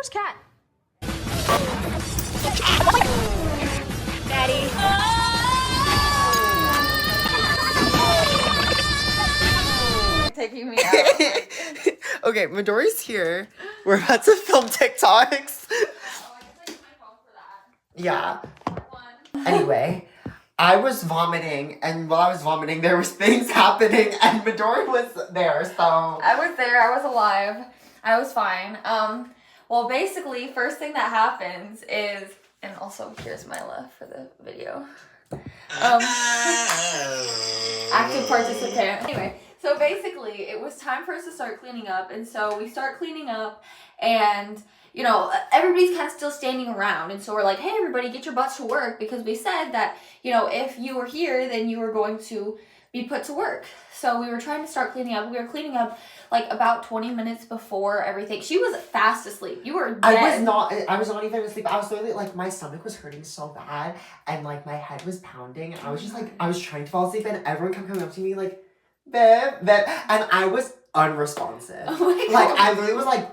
Where's Kat? Daddy. Taking me out. Okay, Midori's here. We're about to film TikToks. Yeah. Anyway, I was vomiting, and while I was vomiting, there was things happening, and Midori was there, so... I was there. I was alive. I was fine. Well, basically, first thing that happens is... And also, here's Myla for the video. Active participant. Anyway, so basically, it was time for us to start cleaning up, and so we start cleaning up, and... You know, everybody's kind of still standing around. And so we're like, hey, everybody, get your butts to work. Because we said that, you know, if you were here, then you were going to be put to work. So we were trying to start cleaning up. We were cleaning up like about 20 minutes before everything. She was fast asleep. You were dead. I was not even asleep. I was literally like, my stomach was hurting so bad. And like, my head was pounding. And I was just like, I was trying to fall asleep. And everyone kept coming up to me like, babe. And I was unresponsive. Oh my God. Like, I literally was like,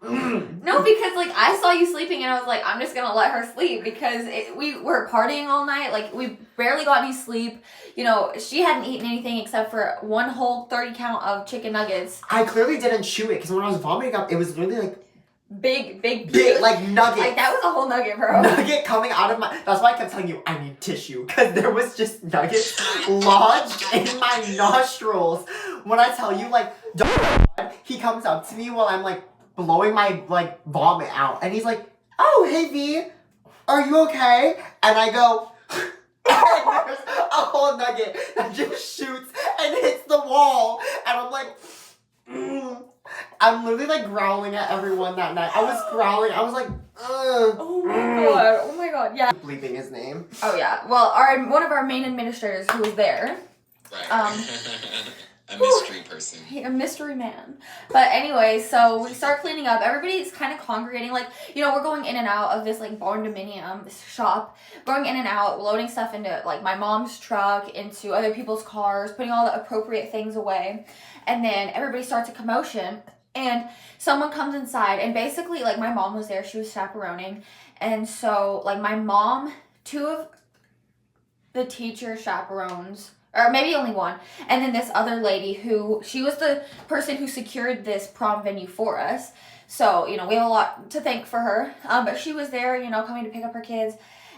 No, because like I saw you sleeping and I was like, I'm just gonna let her sleep because we were partying all night. Like we barely got any sleep. You know, she hadn't eaten anything except for one whole 30 count of chicken nuggets. I clearly didn't chew it because when I was vomiting up, it was literally like big like nugget. Like that was a whole nugget, bro. Nugget coming out of my. That's why I kept telling you I need tissue because there was just nuggets lodged in my nostrils. When I tell you, like, he comes up to me while I'm like blowing my like vomit out, and he's like, "Oh, hey V, are you okay?" And I go, and there's a whole nugget that just shoots and hits the wall, and I'm like, I'm literally like growling at everyone that night. I was growling. I was like, ugh. Oh my god, yeah. Bleeping his name. Oh yeah. Well, one of our main administrators who was there. A mystery person. A mystery man. But anyway, so we start cleaning up. Everybody's kind of congregating. Like, you know, we're going in and out of this, like, barn dominium, this shop. Going in and out, loading stuff into, like, my mom's truck, into other people's cars, putting all the appropriate things away. And then everybody starts a commotion. And someone comes inside. And basically, like, my mom was there. She was chaperoning. And so, like, my mom, two of the teacher chaperones... Or maybe only one. And then this other lady who, she was the person who secured this prom venue for us. So, you know, we have a lot to thank for her. But she was there, you know, coming to pick up her kids.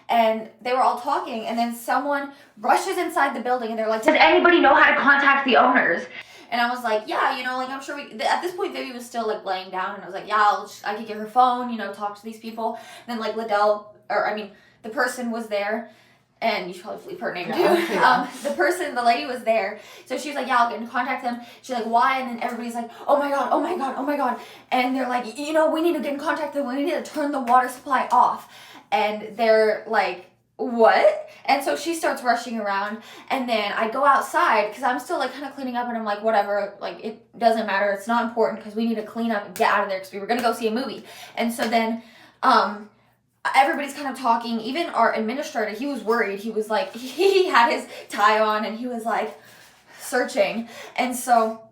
And they were all talking. And then someone rushes inside the building and they're like, does anybody know how to contact the owners? And I was like, yeah, you know, like, I'm sure we... At this point, Vivi was still, like, laying down. And I was like, yeah, I could get her phone, you know, talk to these people. And then, like, the person was there. And you should probably bleep her name too. Yeah. The lady was there. So she was like, yeah, I'll get in contact them. She's like, why? And then everybody's like, oh my God, oh my God, oh my God. And they're like, you know, we need to get in contact with them. We need to turn the water supply off. And they're like, what? And so she starts rushing around. And then I go outside because I'm still like kind of cleaning up. And I'm like, whatever, like it doesn't matter. It's not important because we need to clean up and get out of there because we were going to go see a movie. And so then, everybody's kind of talking. Even our administrator, he was worried. He was like, he had his tie on and he was like searching. And so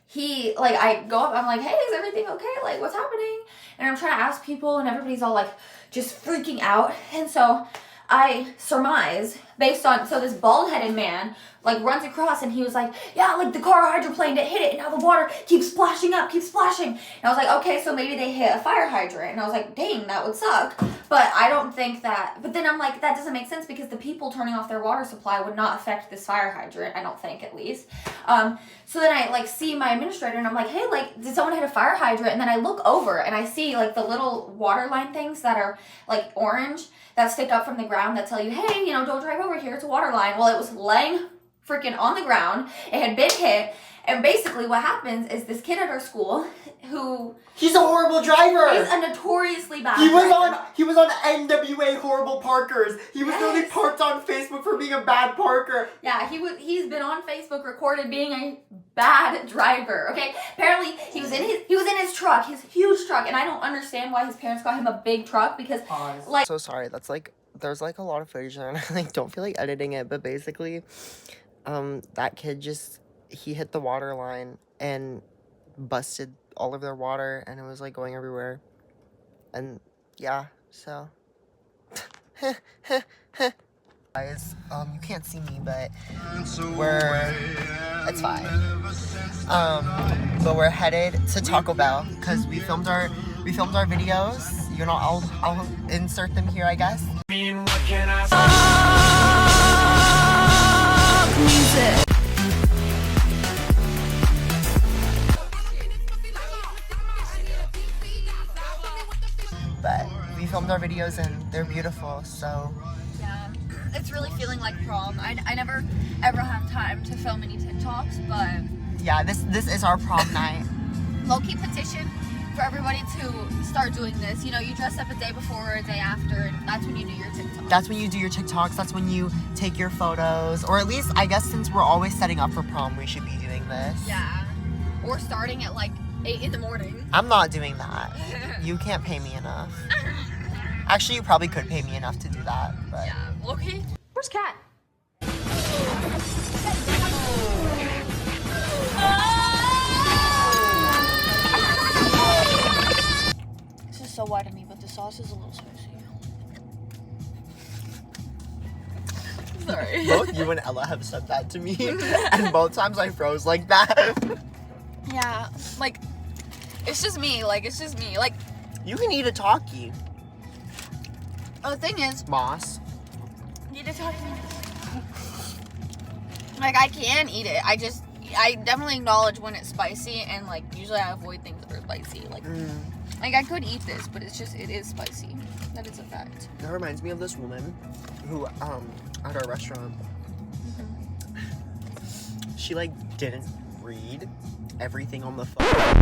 he, like, I go up, I'm like, hey, is everything okay? Like, what's happening? And I'm trying to ask people and everybody's all like just freaking out. And so I surmise based on, so this bald-headed man like runs across and he was like, yeah, like the car hydroplane that hit it and now the water keeps splashing up, keeps splashing. And I was like, okay, so maybe they hit a fire hydrant. And I was like, dang, that would suck. But I don't think that, but then I'm like, that doesn't make sense because the people turning off their water supply would not affect this fire hydrant, I don't think, at least. So then I like see my administrator and I'm like, hey, like, did someone hit a fire hydrant? And then I look over and I see like the little water line things that are like orange that stick up from the ground that tell you, hey, you know, don't drive over here, it's a water line. Well, it was laying freaking on the ground. It had been hit. And basically what happens is this kid at our school who... He's a horrible driver! He's a notoriously bad driver. He was on NWA Horrible Parkers. He was literally parked on Facebook for being a bad parker. Yeah, he's been on Facebook recorded being a bad driver, okay? Apparently he was in his truck, his huge truck, and I don't understand why his parents got him a big truck because like... So sorry, that's like, there's like a lot of footage there and I like don't feel like editing it, but basically, that kid just, he hit the water line and busted all of their water, and it was like going everywhere. And yeah, so guys, you can't see me, but it's fine. But we're headed to Taco Bell because we filmed our videos. You know, I'll insert them here, I guess. What can I say? But we filmed our videos and they're beautiful, so yeah, it's really feeling like prom. I never ever have time to film any TikToks, but yeah, this is our prom night. Low-key petition for everybody to start doing this. You know, you dress up a day before or a day after, and that's when you do your TikToks. That's when you do your TikToks. That's when you take your photos, or at least I guess since we're always setting up for prom, we should be doing this. Yeah, or starting at like 8 in the morning. I'm not doing that. You can't pay me enough. Actually, you probably could pay me enough to do that, but yeah. Okay. Where's Kat? This is so white of me, but the sauce is a little spicy. Sorry. Both you and Ella have said that to me, and both times I froze like that. Yeah, like, it's just me. Like, You can eat a Taki. oh, the thing is, Moss. eat a Taki. Like, I can eat it. I definitely acknowledge when it's spicy, and like, usually I avoid things that are spicy. Like, like I could eat this, but it is spicy. That is a fact. That reminds me of this woman who, at our restaurant, she like didn't read everything on the phone,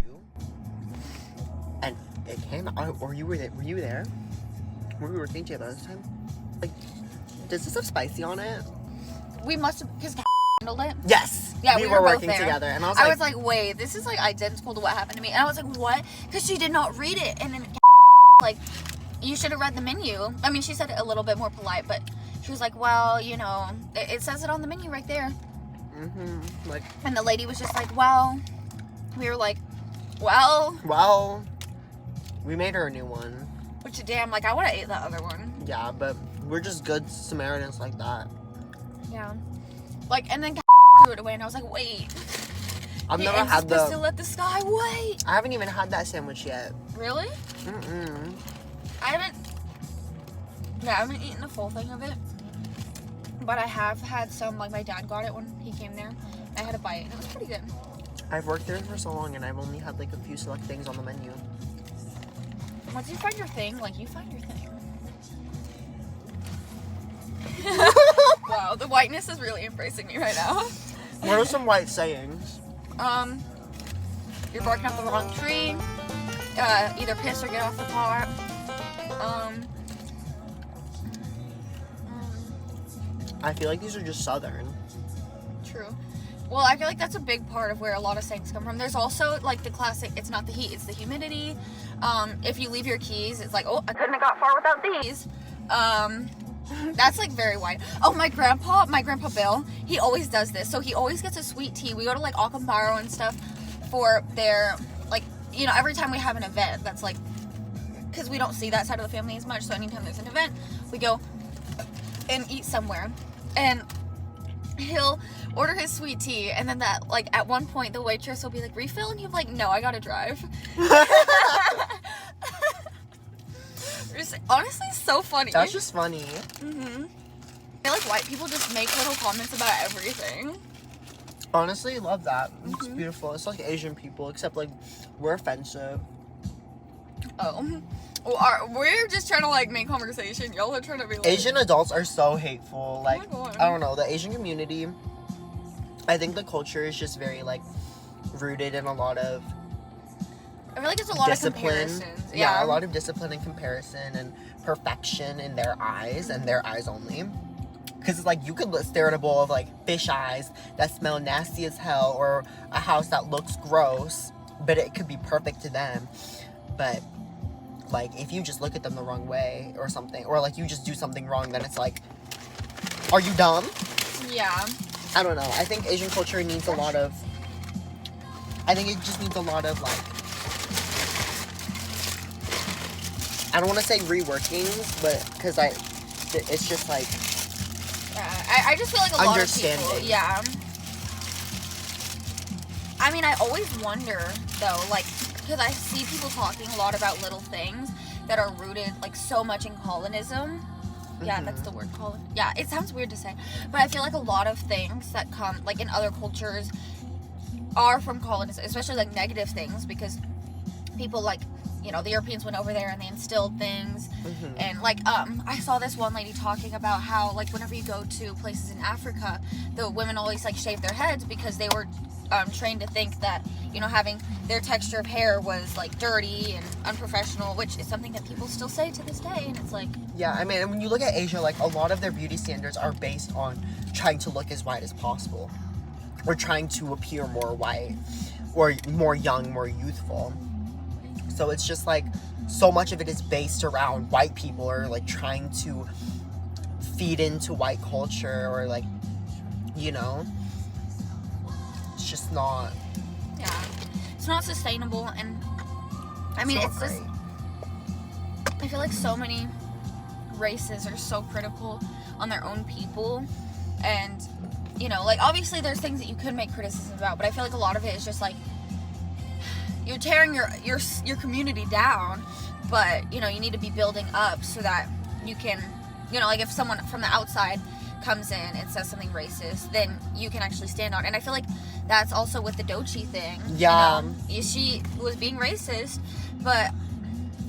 and it came out. Or you were there? Were you there? Were we working together this time? Like, does this have spicy on it? We must have, because handled it. Yes. Yeah, we we were were both working there. together, and I was like, wait, this is like identical to what happened to me, and I was like, what? Because she did not read it, and then like, you should have read the menu. I mean, she said it a little bit more polite, but she was like, well, you know, it says it on the menu right there. Like, and the lady was just like, well, we were like, well, we made her a new one. which damn, like, I would have ate that other one. Yeah, but we're just good Samaritans like that. Yeah. Like, and then threw it away, and I was like, wait. I've never had the. To let the sky wait. I haven't even had that sandwich yet. Really? I haven't eaten the full thing of it, but I have had some. Like, my dad got it when he came there. I had a bite, and it was pretty good. I've worked there for so long, and I've only had like a few select things on the menu. Once you find your thing, like, you find your thing. Wow, the whiteness is really embracing me right now. What are some white sayings? You're barking up the wrong tree. Either piss or get off the pot. I feel like these are just Southern. True. Well, I feel like that's a big part of where a lot of sayings come from. There's also, like, the classic, it's not the heat, it's the humidity. If you leave your keys, it's like, oh, I couldn't have got far without these. That's, like, very white. Oh, my grandpa Bill, he always does this. So he always gets a sweet tea. We go to, like, Acambaro and stuff for their, like, you know, every time we have an event that's, like, because we don't see that side of the family as much, so anytime there's an event, we go and eat somewhere. And he'll order his sweet tea, and then that, like, at one point the waitress will be like, refill, and he'll be like, no, I gotta drive. It's honestly so funny. That's just funny. I feel like white people just make little comments about everything. Honestly, love that. It's beautiful. It's like Asian people, except like we're offensive. Oh. Well, we're just trying to, like, make conversation. Y'all are trying to be like... Asian adults are so hateful. Like, Oh my God. I don't know, the Asian community, I think the culture is just very, like, rooted in a lot of I feel like it's a lot discipline. of comparisons. Yeah, a lot of discipline and comparison and perfection in their eyes and their eyes only. Because it's like, you could stare at a bowl of, like, fish eyes that smell nasty as hell, or a house that looks gross, but it could be perfect to them. But, like, if you just look at them the wrong way or something, or, like, you just do something wrong, then it's like, are you dumb? Yeah. I don't know. I think Asian culture needs a lot of, I think it just needs a lot of, like, I don't want to say reworkings, but because it's just like I just feel like a lot of people, understanding. yeah. I mean, I always wonder though, like, because I see people talking a lot about little things that are rooted like so much in colonism. Yeah, that's the word, yeah, it sounds weird to say, but I feel like a lot of things that come like in other cultures are from colonism, especially like negative things, because people like, you know, the Europeans went over there and they instilled things. And like I saw this one lady talking about how like whenever you go to places in Africa, the women always like shave their heads because they were trained to think that, you know, having their texture of hair was like dirty and unprofessional, which is something that people still say to this day. And it's like, yeah, I mean, when you look at Asia, like a lot of their beauty standards are based on trying to look as white as possible, or trying to appear more white, or more young, more youthful. So it's just like so much of it is based around white people, or like trying to feed into white culture, or like, you know, it's just not, yeah, it's not sustainable. And I mean, it's just, I feel like so many races are so critical on their own people, and you know, like obviously there's things that you could make criticism about, but I feel like a lot of it is just like you're tearing your community down, but you know, you need to be building up so that you can, you know, like if someone from the outside comes in and says something racist, then you can actually stand on. And I feel like that's also with the Doechii thing. Yeah. You know, she was being racist, but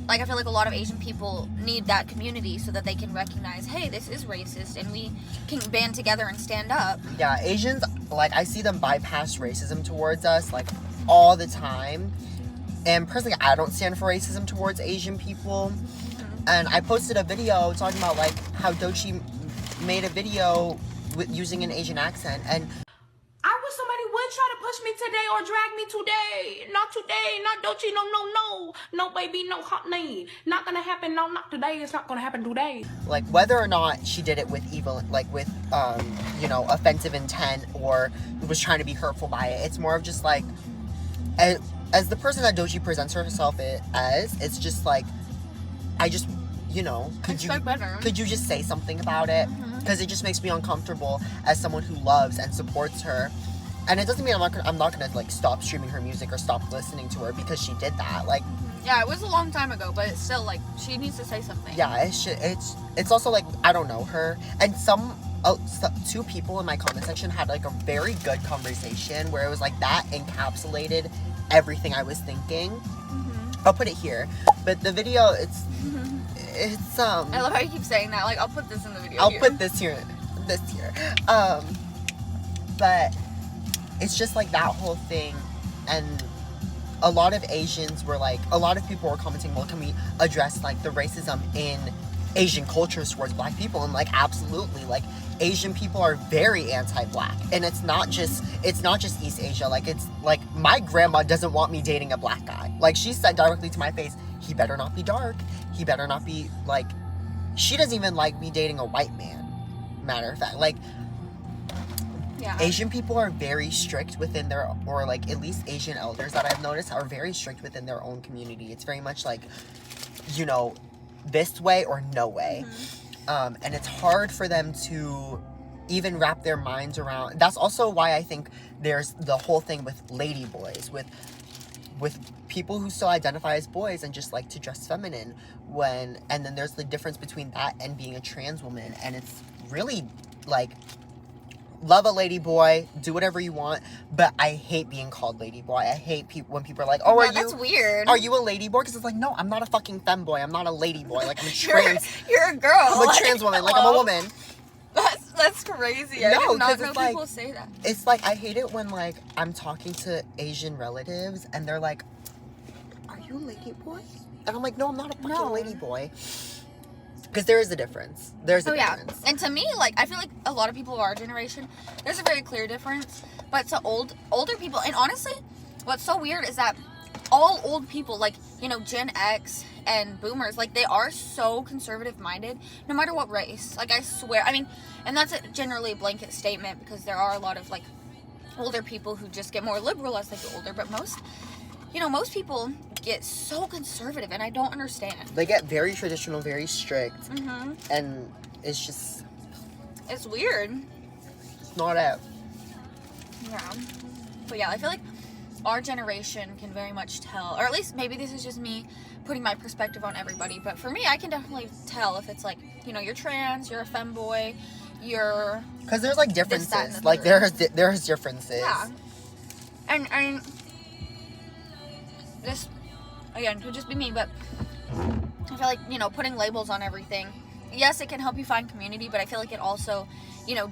like I feel like a lot of Asian people need that community so that they can recognize, hey, this is racist, and we can band together and stand up. Yeah, Asians, like I see them bypass racism towards us like all the time. And personally, I don't stand for racism towards Asian people. And I posted a video talking about like how Doechii made a video with using an Asian accent, and I wish somebody would try to push me today or drag me today. Not today, not Doechii, no, baby, no honey. Not gonna happen, no, not today. It's not gonna happen today. like whether or not she did it with evil, like with you know, offensive intent, or was trying to be hurtful by it, it's more of just like as the person that Doechii presents herself as, it's just like, I just, you know, could you just say something about it? Because it just makes me uncomfortable as someone who loves and supports her. And it doesn't mean I'm not gonna like stop streaming her music or stop listening to her because she did that. Like, yeah, it was a long time ago, but it's still like she needs to say something. yeah, it's also like, I don't know her, and two people in my comment section had like a very good conversation where it was like that encapsulated everything I was thinking. I'll put it here, but the video, it's I love how you keep saying that. Like, I'll put this in the video. I'll put this here, but it's just like that whole thing. And a lot of Asians were like, a lot of people were commenting, well, can we address like the racism in Asian cultures towards black people? And like, absolutely, like Asian people are very anti-black, and it's not just East Asia. Like, it's like my grandma doesn't want me dating a black guy. Like, she said directly to my face, he better not be dark, he better not be like, she doesn't even like me dating a white man, matter of fact. Like, yeah, Asian people are very strict within their, or like at least Asian elders that I've noticed are very strict within their own community. It's very much like, you know, this way or no way. And it's hard for them to even wrap their minds around. That's also why I think there's the whole thing with lady boys, with people who still identify as boys and just like to dress feminine, and then there's the difference between that and being a trans woman. And it's really like, love a lady boy, do whatever you want, but I hate being called lady boy. I hate when people are like, oh, that's weird. Are you a lady boy? Because it's like, no, I'm not a fucking femboy. I'm not a lady boy. Like, I'm a trans. You're a girl. I'm a trans woman. Like, I'm a woman. That's crazy. No, I did not know like, people say that. It's like, I hate it when like I'm talking to Asian relatives and they're like, are you a lady boy? And I'm like, no, I'm not a fucking lady boy. Because there is a difference. There's a difference. And to me, like, I feel like a lot of people of our generation, there's a very clear difference. But to older people, and honestly, what's so weird is that all old people, like, you know, Gen X and boomers, like, they are so conservative minded, no matter what race. Like, I swear, I mean, and that's generally a blanket statement, because there are a lot of, like, older people who just get more liberal as they get older. But most people get so conservative, and I don't understand. They get very traditional, very strict, and it's just... It's weird. It's not it. Yeah. But yeah, I feel like our generation can very much tell, or at least maybe this is just me putting my perspective on everybody, but for me, I can definitely tell if it's like, you know, you're trans, you're a femboy, you're... Because there's like differences. This, that, and the like third. there's differences. Yeah. And this, again, could just be me, but I feel like, you know, putting labels on everything, yes, it can help you find community, but I feel like it also, you know,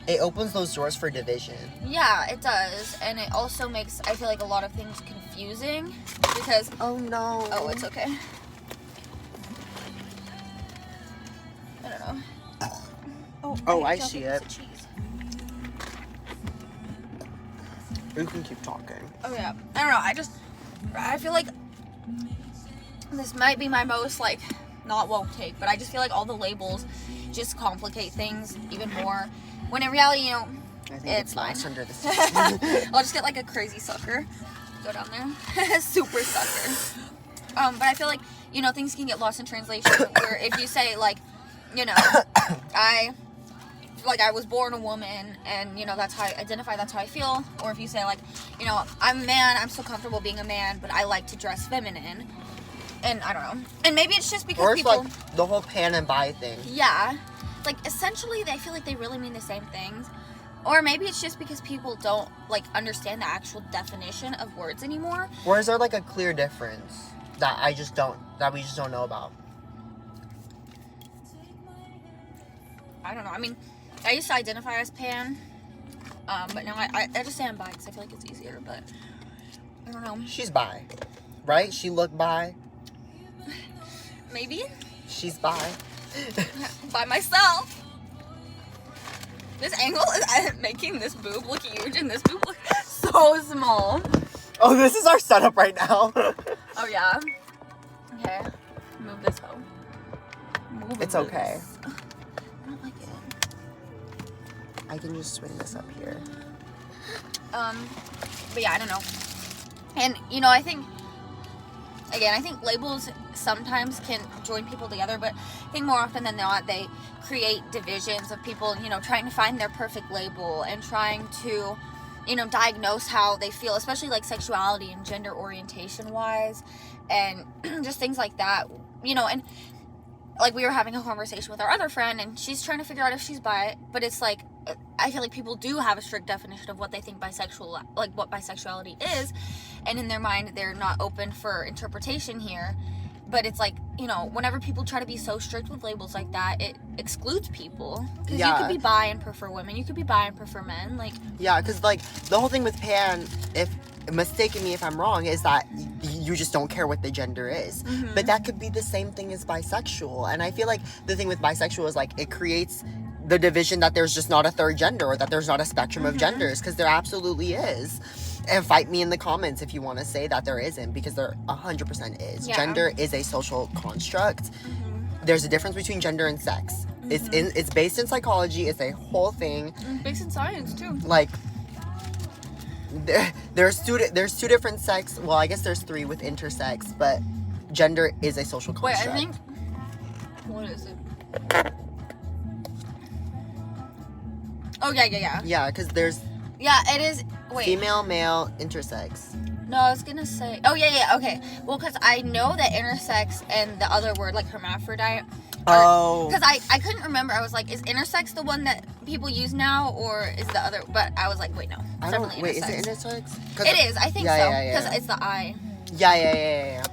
It opens those doors for division. yeah, it does, and it also makes, I feel like, a lot of things confusing, because... Oh, no. Oh, it's okay. I don't know. Oh, I dropped see a it. piece of cheese. You can keep talking. Oh, yeah. I don't know, I feel like this might be my most, like, not woke take, but I just feel like all the labels just complicate things even more. When in reality, you know, I think it's fine. lost under the I'll just get like a crazy sucker. Go down there. Super sucker. But I feel like, you know, things can get lost in translation where if you say like, you know, I was born a woman and, you know, that's how I identify, that's how I feel. Or if you say like, you know, I'm a man, I'm so comfortable being a man, but I like to dress feminine. And I don't know. And maybe it's just because Or it's people... like the whole pan and bi thing. Yeah. Like, essentially, I feel like they really mean the same things. Or maybe it's just because people don't, like, understand the actual definition of words anymore. Or is there, like, a clear difference that we just don't know about? I don't know. I mean, I used to identify as pan. But now I just say I'm bi because I feel like it's easier. But, I don't know. She's bi. Right? She look bi. Maybe. She's bi. By myself. This angle is making this boob look huge and this boob look so small. Oh, this is our setup right now. Oh, yeah? Okay. Move this hoe. Move It's this. okay. I don't like it. I can just swing this up here. But yeah, I don't know. And, you know, I think labels sometimes can join people together, but I think more often than not, they create divisions of people, you know, trying to find their perfect label and trying to, you know, diagnose how they feel, especially like sexuality and gender orientation wise, and just things like that, you know. And like we were having a conversation with our other friend and she's trying to figure out if she's bi, but it's like, I feel like people do have a strict definition of what they think what bisexuality is, and in their mind they're not open for interpretation here. But it's like, you know, whenever people try to be so strict with labels like that, it excludes people. Because you could be bi and prefer women, you could be bi and prefer men, like... Yeah, because, like, the whole thing with pan, mistaken me if I'm wrong, is that you just don't care what the gender is. Mm-hmm. But that could be the same thing as bisexual. And I feel like the thing with bisexual is, like, it creates the division that there's just not a third gender or that there's not a spectrum of genders, because there absolutely is. And fight me in the comments if you want to say that there isn't, because there 100% is. Yeah. Gender is a social construct. There's a difference between gender and sex. It's based in psychology. It's a whole thing. Based in science, too. Like, there's two different sex. Well, I guess there's three with intersex, but gender is a social construct. Wait, I think... What is it? Oh, yeah. Yeah, because there's Yeah, it is... Wait. female, male, intersex. No, I was gonna say... Oh, yeah, okay. Well, because I know that intersex and the other word, like hermaphrodite... Oh. Because I couldn't remember. I was like, is intersex the one that people use now, or is the other... But I was like, wait, no. It's definitely Wait, intersex. is it intersex? It is. I think so. Because it's the I. Yeah. Yeah.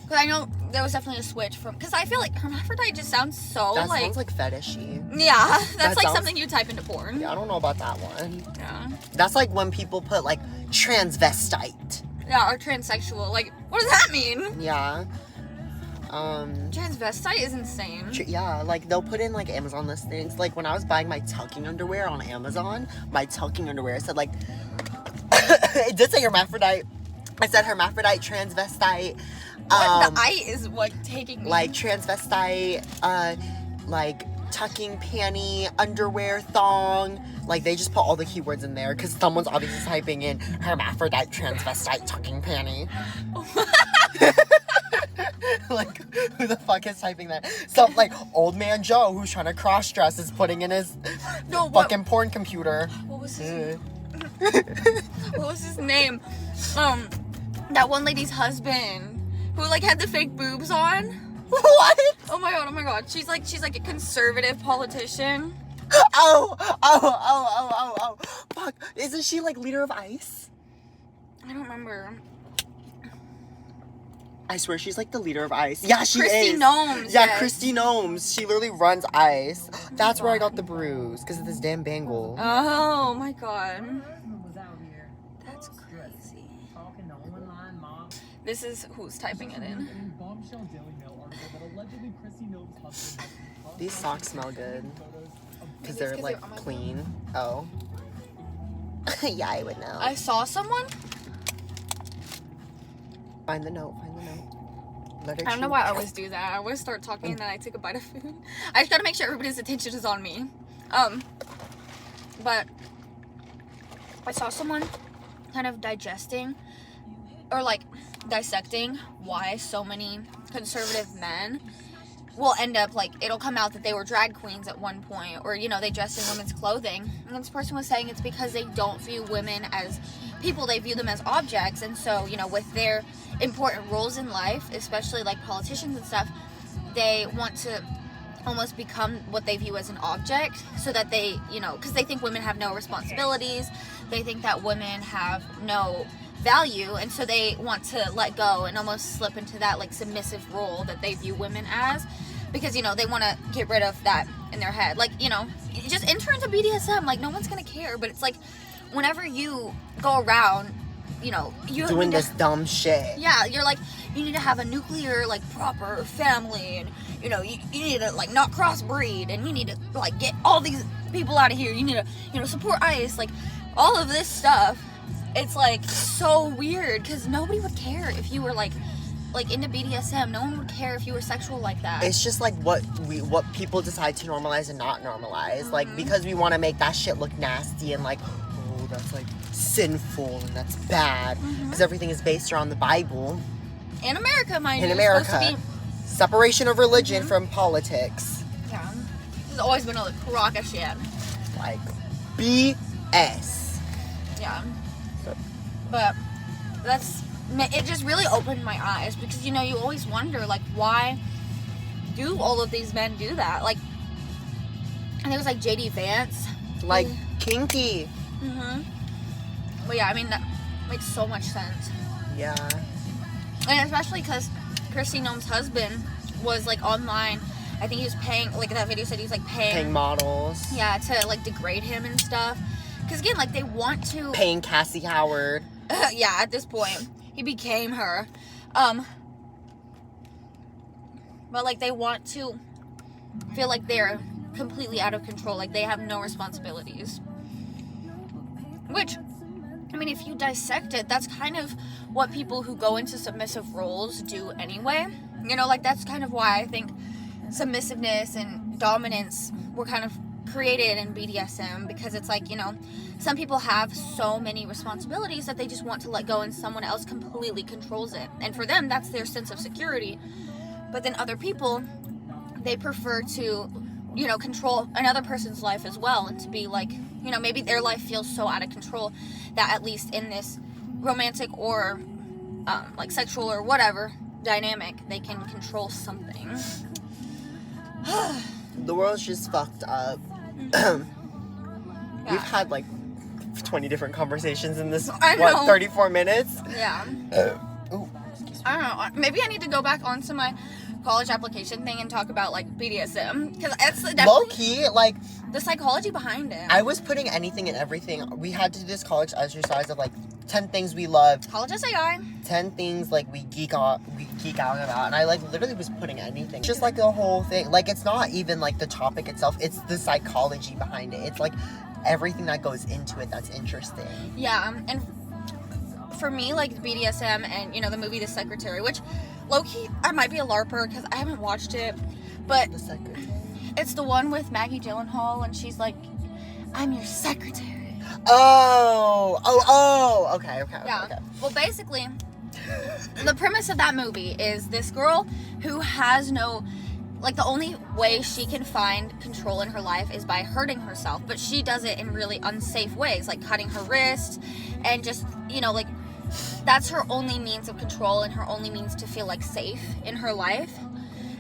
Because I know there was definitely a switch from... Because I feel like hermaphrodite just sounds so, That like... sounds like fetishy. Yeah. That's like sounds- something you type into porn. Yeah, I don't know about that one. Yeah. That's like when people put, like, transvestite. Yeah, or transsexual. Like, what does that mean? Yeah. Transvestite is insane. Yeah, like, they'll put in, like, Amazon listings. Like, when I was buying my tucking underwear on Amazon, my tucking underwear said, like... it did say hermaphrodite. I said hermaphrodite, transvestite. What? The I is what taking me. Like, transvestite, like, tucking, panty, underwear, thong. Like, they just put all the keywords in there because someone's obviously typing in hermaphrodite, transvestite, tucking, panty. Like, who the fuck is typing that? So, like, old man Joe, who's trying to cross-dress, is putting in his fucking porn computer. What was his name? What was his name? That one lady's husband who like had the fake boobs on. What? Oh my god. She's like a conservative politician. Oh. Fuck. Isn't she like leader of ICE? I don't remember. I swear she's like the leader of ICE. Yeah, she is. Christy Gnomes. Yeah, yes. Christy Gnomes. She literally runs ICE. That's where I got the bruise because of this damn bangle. Oh my god. That's crazy. This is who's typing it in. These socks smell good because they're like clean. Oh. Yeah, I would know. I saw someone. Find the note. Let her I don't know chew. why I always do that. I always start talking and then I take a bite of food. I just gotta make sure everybody's attention is on me. But I saw someone kind of digesting or like dissecting why so many conservative men will end up like, it'll come out that they were drag queens at one point, or you know, they dressed in women's clothing, and this person was saying it's because they don't view women as people, they view them as objects. And so, you know, with their important roles in life, especially like politicians and stuff, they want to almost become what they view as an object, so that they, you know, because they think women have no responsibilities, they think that women have no value, and so they want to let go and almost slip into that like submissive role that they view women as, because, you know, they want to get rid of that in their head. Like, you know, just enter into BDSM, like no one's gonna care. But it's like, whenever you go around, you know, you doing this dumb shit. Yeah, you're like, you need to have a nuclear, like, proper family, and, you know, you need to, like, not crossbreed, and you need to, like, get all these people out of here. You need to, you know, support ICE, like, all of this stuff. It's, like, so weird, because nobody would care if you were, like, into BDSM. No one would care if you were sexual like that. It's just, like, what people decide to normalize and not normalize. Mm-hmm. Like, because we want to make that shit look nasty and, like, oh, that's, like, sinful and that's bad, because everything is based around the Bible. In America, mind you. In America. Separation of religion from politics. Yeah. There's always been a crock of shit. Like, BS. Yeah. But it just really opened my eyes, because, you know, you always wonder, like, why do all of these men do that? Like, I think it was like JD Vance. Like, kinky. But yeah, I mean, that makes so much sense. Yeah. And especially because Christy Gnome's husband was, like, online. I think he was paying, like, that video said he was, like, paying models. Yeah, to, like, degrade him and stuff. Because, again, like, they want to... Paying Cassie Howard. Yeah, at this point. He became her. But, like, they want to feel like they're completely out of control. Like, they have no responsibilities. Which, I mean, if you dissect it, that's kind of what people who go into submissive roles do anyway. You know, like, that's kind of why I think submissiveness and dominance were kind of created in BDSM, because it's like, you know, some people have so many responsibilities that they just want to let go, and someone else completely controls it. And for them, that's their sense of security. But then other people, they prefer to, you know, control another person's life as well, and to be like, you know, maybe their life feels so out of control that at least in this romantic or like sexual or whatever dynamic, they can control something. The world's just fucked up. We've had like 20 different conversations in this, 34 minutes? Yeah. Oh, I don't know. Maybe I need to go back onto my college application thing and talk about, like, BDSM. Because it's definitely... Low-key, like... the psychology behind it. I was putting anything and everything. We had to do this college exercise of, like, 10 things we love. College SAI. 10 things, like, we geek out about. And I, like, literally was putting anything. Just, like, the whole thing. Like, it's not even, like, the topic itself. It's the psychology behind it. It's, like, everything that goes into it that's interesting. Yeah, and for me, like, BDSM and, you know, the movie The Secretary, which, low-key, I might be a LARPer because I haven't watched it, but... The Secretary. It's the one with Maggie Gyllenhaal, and she's like, I'm your secretary. Okay. Yeah. Okay. Well, basically, the premise of that movie is this girl who has no, like, the only way she can find control in her life is by hurting herself, but she does it in really unsafe ways, like cutting her wrist, and just, you know, like, that's her only means of control and her only means to feel, like, safe in her life.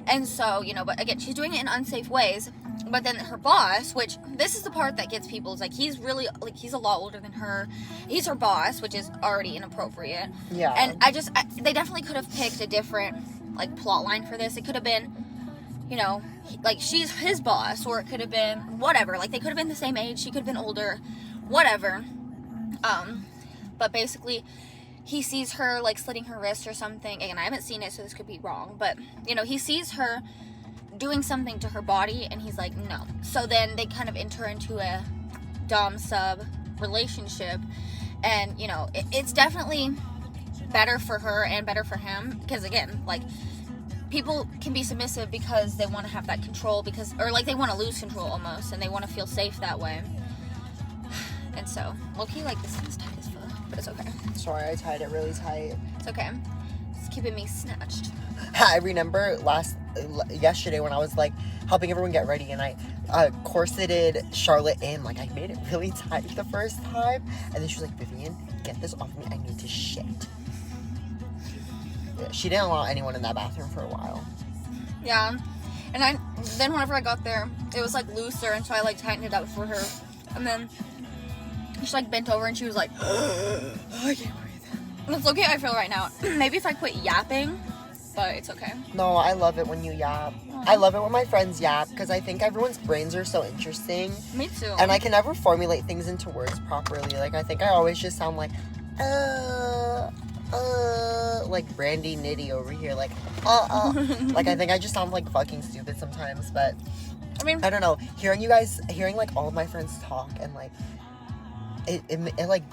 And so, you know, but again, she's doing it in unsafe ways. But then her boss, which this is the part that gets people, is like, he's really, like, he's a lot older than her. He's her boss, which is already inappropriate. Yeah. And they definitely could have picked a different, like, plot line for this. It could have been, you know, like, she's his boss, or it could have been whatever. Like, they could have been the same age, she could have been older, whatever. But basically, he sees her, like, slitting her wrist or something. Again, I haven't seen it, so this could be wrong. But, you know, he sees her doing something to her body, and he's like, no. So then they kind of enter into a dom-sub relationship. And, you know, it's definitely better for her and better for him. Because, again, like, people can be submissive because they want to have that control. Or, like, they want to lose control almost. And they want to feel safe that way. And so, low-key, like, this thing's tight as fuck. But it's okay. Sorry, I tied it really tight. It's okay. It's keeping me snatched. I remember yesterday when I was like helping everyone get ready, and I corseted Charlotte in. Like, I made it really tight the first time, and then she was like, Vivian, get this off me, I need to shit. Yeah, she didn't allow anyone in that bathroom for a while. Yeah. And then whenever I got there, it was like looser, and so I like tightened it up for her. And then she like bent over and she was like, oh, I can't breathe. And it's okay how I feel right now. Maybe if I quit yapping, but it's okay. No, I love it when you yap. I love it when my friends yap, because I think everyone's brains are so interesting. Me too. And I can never formulate things into words properly. Like, I think I always just sound like, like Brandy Nitty over here, like, Like, I think I just sound like fucking stupid sometimes, but I mean, I don't know. Hearing like all of my friends talk, and like, it like,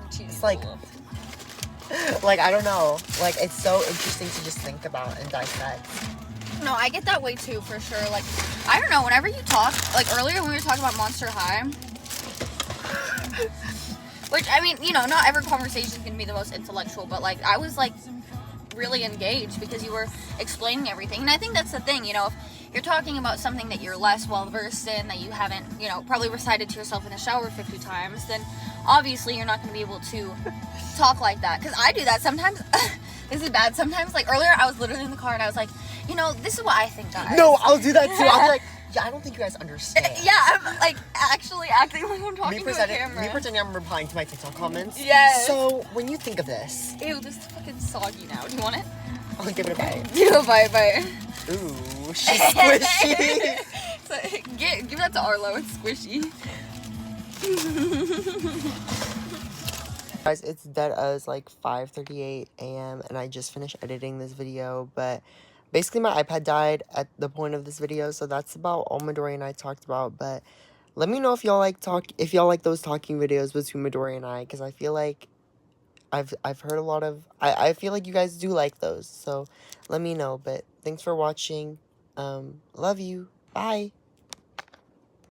it's like, I don't know. Like, it's so interesting to just think about and dissect. no, I get that way too, for sure. Like, I don't know, whenever you talk, like earlier when we were talking about Monster High, which, I mean, you know, not every conversation is going to be the most intellectual, but like, I was like really engaged because you were explaining everything. And I think that's the thing, you know, if you're talking about something that you're less well versed in, that you haven't, you know, probably recited to yourself in the shower 50 times, then obviously you're not going to be able to talk like that. Because I do that sometimes. This is bad. Sometimes, like earlier, I was literally in the car and I was like, you know, this is what I think, guys. No, I'll do that too. I'm like, yeah, I don't think you guys understand. Yeah, I'm like actually acting like I'm talking to a camera. Me pretending I'm replying to my TikTok comments. Yes. So, when you think of this... Ew, this is fucking soggy now. Do you want it? I'll give it a bite. Do a bite. Ooh, she's squishy. So, give that to Arlo. It's squishy. Guys, it's dead as like 5:38 a.m. and I just finished editing this video, but basically my iPad died at the point of this video, so that's about all Midori and I talked about. But let me know if y'all like those talking videos between Midori and I, because I feel like I've heard a lot of, I feel like you guys do like those, so let me know. But thanks for watching. Love you. Bye.